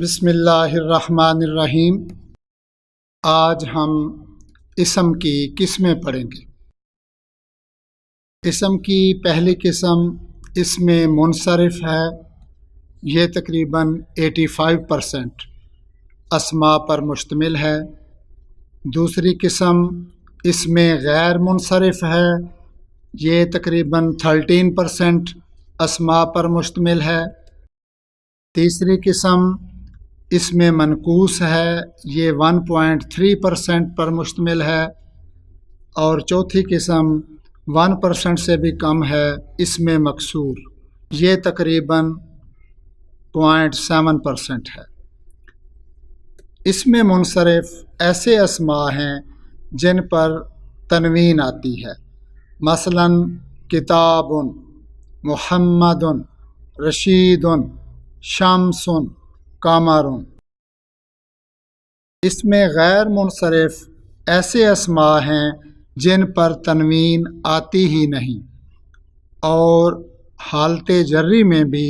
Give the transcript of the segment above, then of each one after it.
بسم اللہ الرحمن الرحیم۔ آج ہم اسم کی قسمیں پڑھیں گے۔ اسم کی پہلی قسم اسم منصرف ہے، یہ تقریباً 85% اسماء پر مشتمل ہے۔ دوسری قسم اسم غیر منصرف ہے، یہ تقریباً 13% اسماء پر مشتمل ہے۔ تیسری قسم اسم منقوص ہے، یہ 1.3% پر مشتمل ہے۔ اور چوتھی قسم 1% سے بھی کم ہے، اسم مکسور، یہ تقریباً 0.7% ہے۔ اسم منصرف ایسے اسماء ہیں جن پر تنوین آتی ہے، مثلا کتاب، محمد، رشید، شمس، قمر۔ اسم غیر منصرف ایسے اسماء ہیں جن پر تنوین آتی ہی نہیں اور حالت جری میں بھی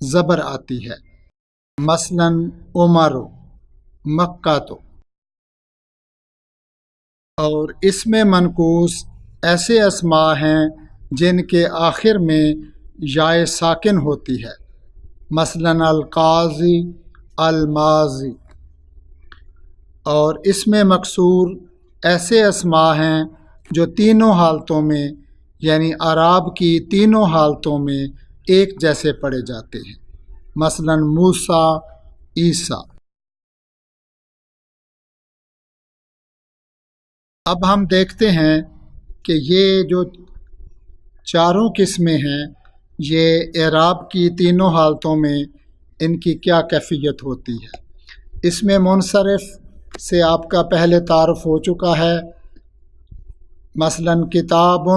زبر آتی ہے، مثلا عمر، مکہ۔ اور اسم منقوص ایسے اسماء ہیں جن کے آخر میں یائے ساکن ہوتی ہے، مثلا القاضی، الماضی۔ اور اسم مکسور ایسے اسماء ہیں جو تینوں حالتوں میں یعنی اعراب کی تینوں حالتوں میں ایک جیسے پڑھے جاتے ہیں، مثلا موسیٰ، عیسیٰ۔ اب ہم دیکھتے ہیں کہ یہ جو چاروں قسمیں ہیں، یہ اعراب کی تینوں حالتوں میں ان کی کیا کیفیت ہوتی ہے۔ اسم منصرف سے آپ کا پہلے تعارف ہو چکا ہے، مثلا کتاب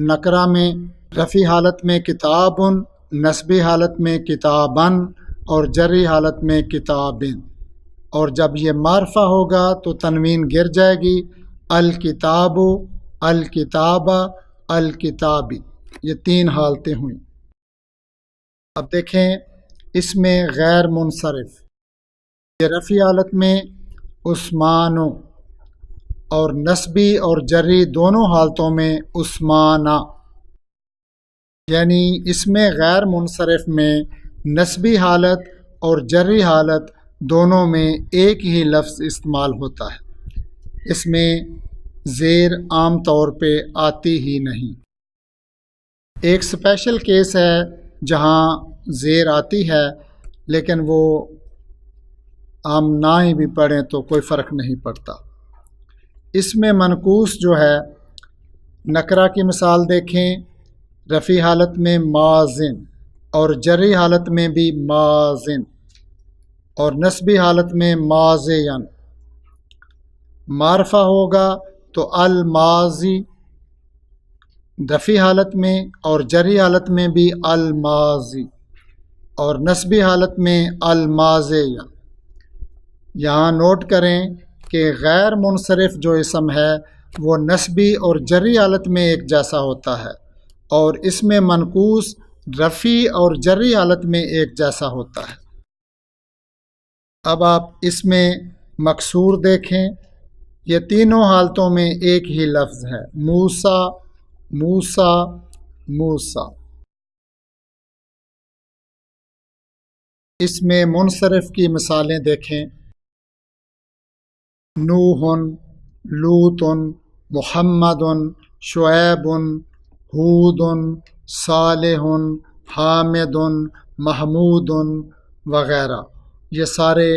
نکرہ میں، رفعی حالت میں کتاب، نصبی حالت میں کتابن اور جری حالت میں کتابن۔ اور جب یہ معرفہ ہوگا تو تنوین گر جائے گی، الکتاب، الکتابہ، الکتابی، یہ تین حالتیں ہوئیں۔ اب دیکھیں اسم غیر منصرف، یہ رفعی حالت میں عثمان اور نصبی اور جری دونوں حالتوں میں عثمانہ، یعنی اسم غیر منصرف میں نصبی حالت اور جری حالت دونوں میں ایک ہی لفظ استعمال ہوتا ہے، اس میں زیر عام طور پہ آتی ہی نہیں۔ ایک اسپیشل کیس ہے جہاں زیر آتی ہے، لیکن وہ ہم نہ ہی بھی پڑھیں تو کوئی فرق نہیں پڑتا۔ اسم منقوص جو ہے، نکرہ کی مثال دیکھیں، رفعی حالت میں مازن اور جری حالت میں بھی مازن اور نصبی حالت میں مازین۔ معرفہ ہوگا تو الماضی رفعی حالت میں اور جری حالت میں بھی الماضی اور نصبی حالت میں الماضیہ۔ یہاں نوٹ کریں کہ غیر منصرف جو اسم ہے وہ نصبی اور جری حالت میں ایک جیسا ہوتا ہے، اور اسم منقوص رفعی اور جری حالت میں ایک جیسا ہوتا ہے۔ اب آپ اسم مکسور دیکھیں، یہ تینوں حالتوں میں ایک ہی لفظ ہے، موسیٰ، موسیٰ، موسیٰ۔ اسم منصرف کی مثالیں دیکھیں، نوح، لوط، محمد، شعیب، ہود، صالح، حامد، محمود وغیرہ۔ یہ سارے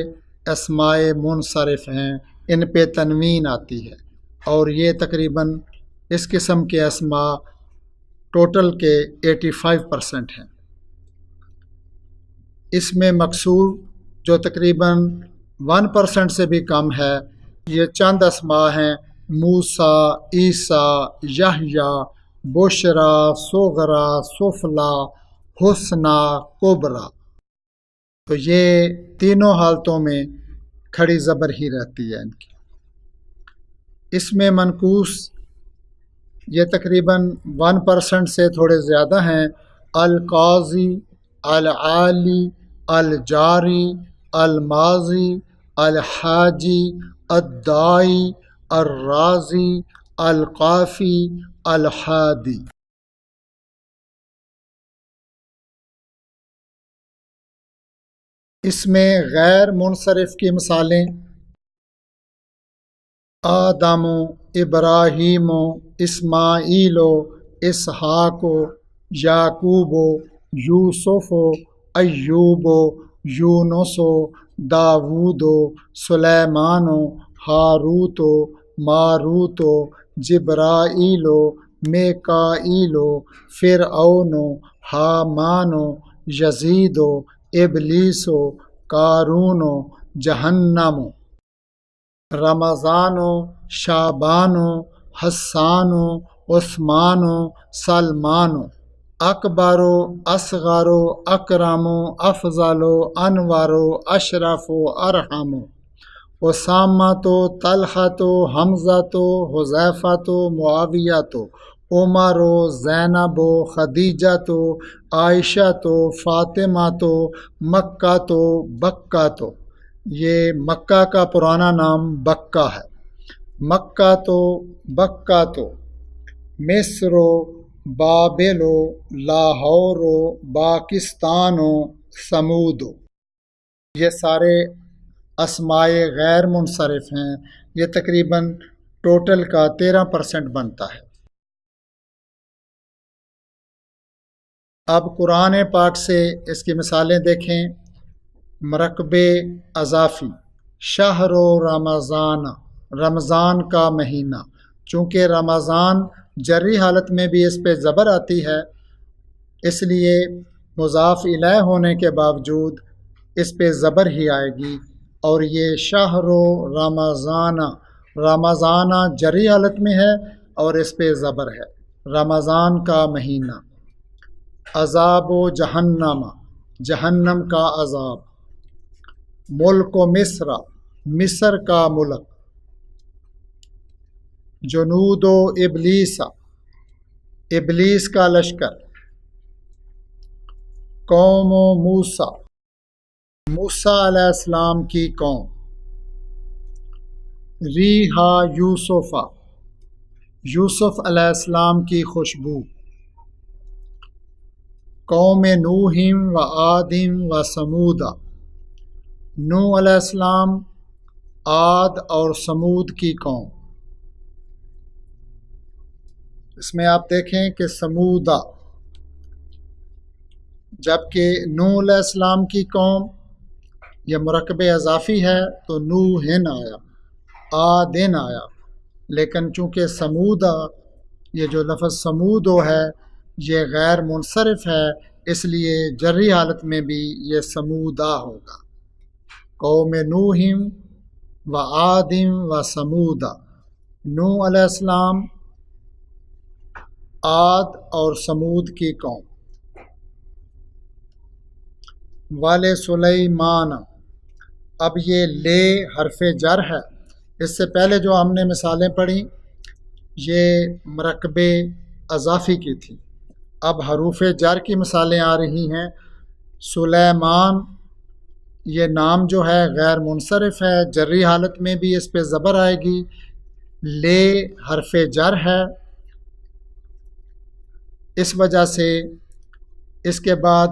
اسماء منصرف ہیں، ان پہ تنوین آتی ہے، اور یہ تقریباً اس قسم کے اسماء ٹوٹل کے 85% ہیں۔ اسم مکسور جو تقریباً 1% سے بھی کم ہے، یہ چند اسماء ہیں، موسیٰ، عیسیٰ، یحییٰ، بشریٰ، صغریٰ، سفلیٰ، حسنیٰ، کبریٰ۔ تو یہ تینوں حالتوں میں کھڑی زبر ہی رہتی ہے ان کی۔ اسم منقوص یہ تقریباً 1% سے تھوڑے زیادہ ہیں، القاضی، العالی، الجاری، الماضی، الحاجی، الدائی، الرازی، القافی، الحادی۔ اس میں غیر منصرف کی مثالیں آدم، ابراہیم، اسماعیل، اسحاق، یعقوب، یوسف، ایوب، یونس، داود، سلیمان، ہاروت، ماروت، جبرائیل، میکائیل، فرعون، حامان، یزید، ابلیس، قارون، جہنم، رمضان، شعبان، حسان، عثمان، سلمان، اکبر، اصغر، اکرم، افضل، انور، اشرف، ارحم، اسامۃ، طلحۃ، حمزۃ، حذیفۃ، معاویۃ، عمر، زینب، خدیجۃ، عائشۃ، فاطمۃ، مکہ، بکہ۔ یہ مکہ کا پرانا نام بکہ ہے۔ مکہ، بکہ، مصر، بابل، لاہور، پاکستان، سمود۔ یہ سارے اسمائے غیر منصرف ہیں۔ یہ تقریباً ٹوٹل کا 13% بنتا ہے۔ اب قرآن پاک سے اس کی مثالیں دیکھیں۔ مرکب اضافی، شہر رمضان، رمضان کا مہینہ۔ چونکہ رمضان جری حالت میں بھی اس پہ زبر آتی ہے، اس لیے مضاف الیہ ہونے کے باوجود اس پہ زبر ہی آئے گی، اور یہ شہر رمضان، رمضان جری حالت میں ہے اور اس پہ زبر ہے، رمضان کا مہینہ۔ عذاب و جہنم، جہنم کا عذاب۔ ملک و مصر، مصر کا ملک۔ جنود و ابلیس، ابلیس کا لشکر۔ قوم و موسیٰ، موسیٰ علیہ السلام کی قوم۔ ریحا یوسف، یوسف علیہ السلام کی خوشبو۔ قوم نوح و عاد و ثمود، نوح علیہ السلام، عاد اور ثمود کی قوم۔ اس میں آپ دیکھیں کہ ثمودہ، جبکہ نوح علیہ السلام کی قوم یہ مرکب اضافی ہے تو نوحن آیا، عادن آیا، لیکن چونکہ ثمودہ، یہ جو لفظ ثمودو ہے یہ غیر منصرف ہے، اس لیے جری حالت میں بھی یہ ثمودہ ہوگا۔ قوم نوح و عاد و ثمود، نوح علیہ السلام، عاد اور ثمود کی قوم۔ والے سلیمان، اب یہ لے حرف جر ہے۔ اس سے پہلے جو ہم نے مثالیں پڑھی یہ مرکب اضافی کی تھی، اب حروف جر کی مثالیں آ رہی ہیں۔ سلیمان، یہ نام جو ہے غیر منصرف ہے، جری حالت میں بھی اس پہ زبر آئے گی۔ لے حرف جر ہے، اس وجہ سے اس کے بعد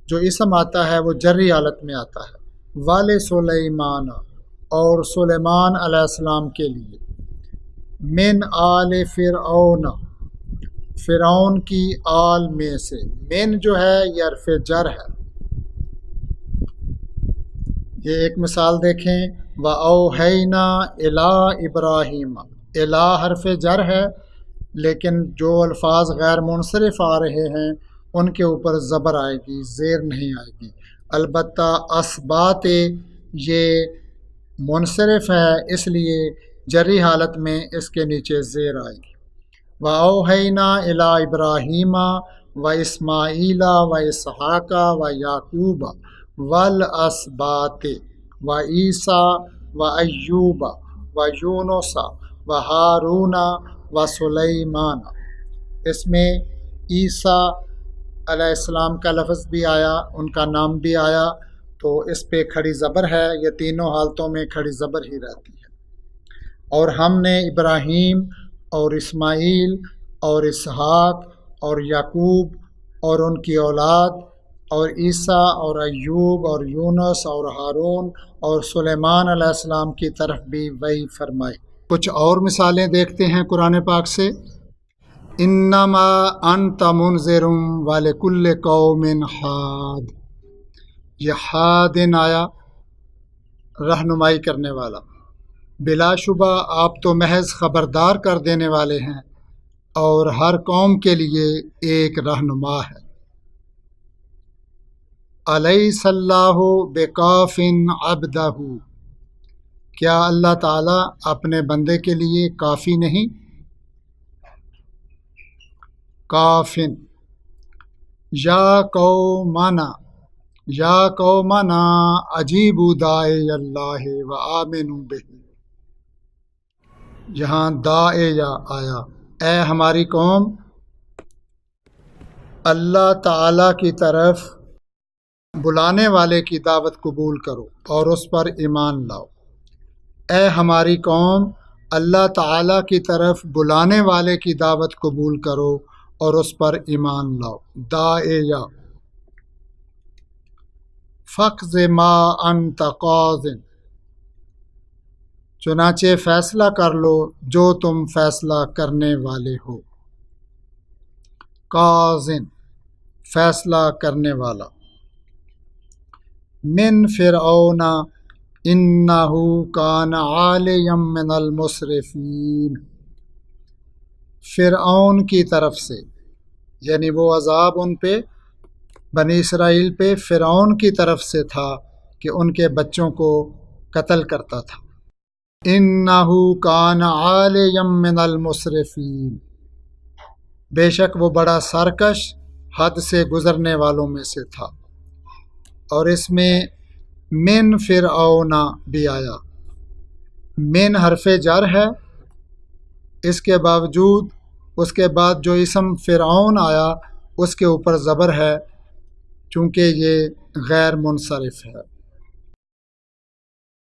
جو اسم آتا ہے وہ جری حالت میں آتا ہے۔ والے سلیمان، اور سلیمان علیہ السلام کے لیے۔ من آل فرعون، فرعون کی آل میں سے۔ من جو ہے یہ حرف جر ہے۔ یہ ایک مثال دیکھیں، وَأَوْحَيْنَا إِلَىٰ إِبْرَاهِيمَ، اِلَىٰ حرف جر ہے، لیکن جو الفاظ غیر منصرف آ رہے ہیں ان کے اوپر زبر آئے گی، زیر نہیں آئے گی۔ البتہ اسبات یہ منصرف ہے، اس لیے جری حالت میں اس کے نیچے زیر آئے گی۔ وَأَوْحَيْنَا إِلَىٰ إِبْرَاهِيمَ وَإِسْمَاعِيلَ وَإِسْحَاقَ وَيَعْقُوبَ وَالْأَسْبَاطِ وَعِيسَىٰ وَأَيُّوبَ وَيُونُسَ وَهَارُونَ وَسُلَيْمَانَ۔ اس میں عیسیٰ علیہ السلام کا لفظ بھی آیا، ان کا نام بھی آیا، تو اس پہ کھڑی زبر ہے، یہ تینوں حالتوں میں کھڑی زبر ہی رہتی ہے۔ اور ہم نے ابراہیم اور اسماعیل اور اسحاق اور یعقوب اور ان کی اولاد اور عیسیٰ اور ایوب اور یونس اور ہارون اور سلیمان علیہ السلام کی طرف بھی وحی فرمائی۔ کچھ اور مثالیں دیکھتے ہیں قرآن پاک سے۔ انما انت منذر ولکل قوم حاد، یہ حادن آیا رہنمائی کرنے والا، بلا شبہ آپ تو محض خبردار کر دینے والے ہیں اور ہر قوم کے لیے ایک رہنما ہے۔ الیس اللہ بکاف عبدہ، کیا اللہ تعالیٰ اپنے بندے کے لیے کافی نہیں؟ کافن یا قومنا اجیبوا داعی اللہ وآمنوا بہ، یہاں داعی آیا، اے ہماری قوم اللہ تعالیٰ کی طرف بلانے والے کی دعوت قبول کرو اور اس پر ایمان لاؤ۔ اے ہماری قوم اللہ تعالیٰ کی طرف بلانے والے کی دعوت قبول کرو اور اس پر ایمان لاؤ۔ داعیہ فقض ما انت قاض، چنانچہ فیصلہ کر لو جو تم فیصلہ کرنے والے ہو۔ قاضٍ فیصلہ کرنے والا۔ من فرعون انہ کان عالیا من المسرفین، فرعون کی طرف سے، یعنی وہ عذاب ان پہ بنی اسرائیل پہ فرعون کی طرف سے تھا کہ ان کے بچوں کو قتل کرتا تھا۔ انہ کان عالیا من المسرفین، بے شک وہ بڑا سرکش حد سے گزرنے والوں میں سے تھا۔ اور اس میں من فرعون بھی آیا، من حرف جر ہے، اس کے باوجود اس کے بعد جو اسم فرعون آیا اس کے اوپر زبر ہے چونکہ یہ غیر منصرف ہے۔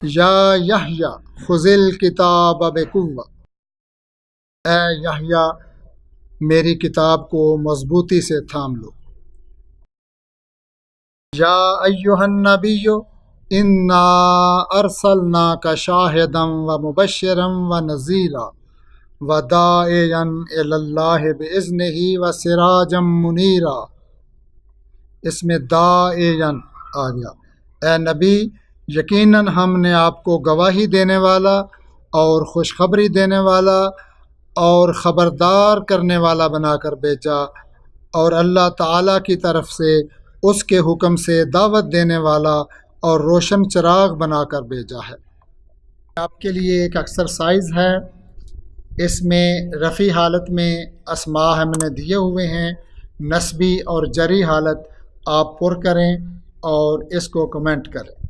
یا یحییٰ خذ الکتاب بقوہ، اے یحییٰ میری کتاب کو مضبوطی سے تھام لو۔ یا ایھا النبی انا ارسلناک شاہدا ومبشرا ونذیرا وداعیا الی اللہ باذنہ وسراجا منیرا، اس میں داعیا آ گیا۔ اے نبی یقیناً ہم نے آپ کو گواہی دینے والا اور خوشخبری دینے والا اور خبردار کرنے والا بنا کر بھیجا، اور اللہ تعالیٰ کی طرف سے اس کے حکم سے دعوت دینے والا اور روشن چراغ بنا کر بھیجا ہے۔ آپ کے لیے ایک ایکسرسائز ہے، اس میں رفع حالت میں اسماء ہم نے دیے ہوئے ہیں، نسبی اور جری حالت آپ پر کریں اور اس کو کمنٹ کریں۔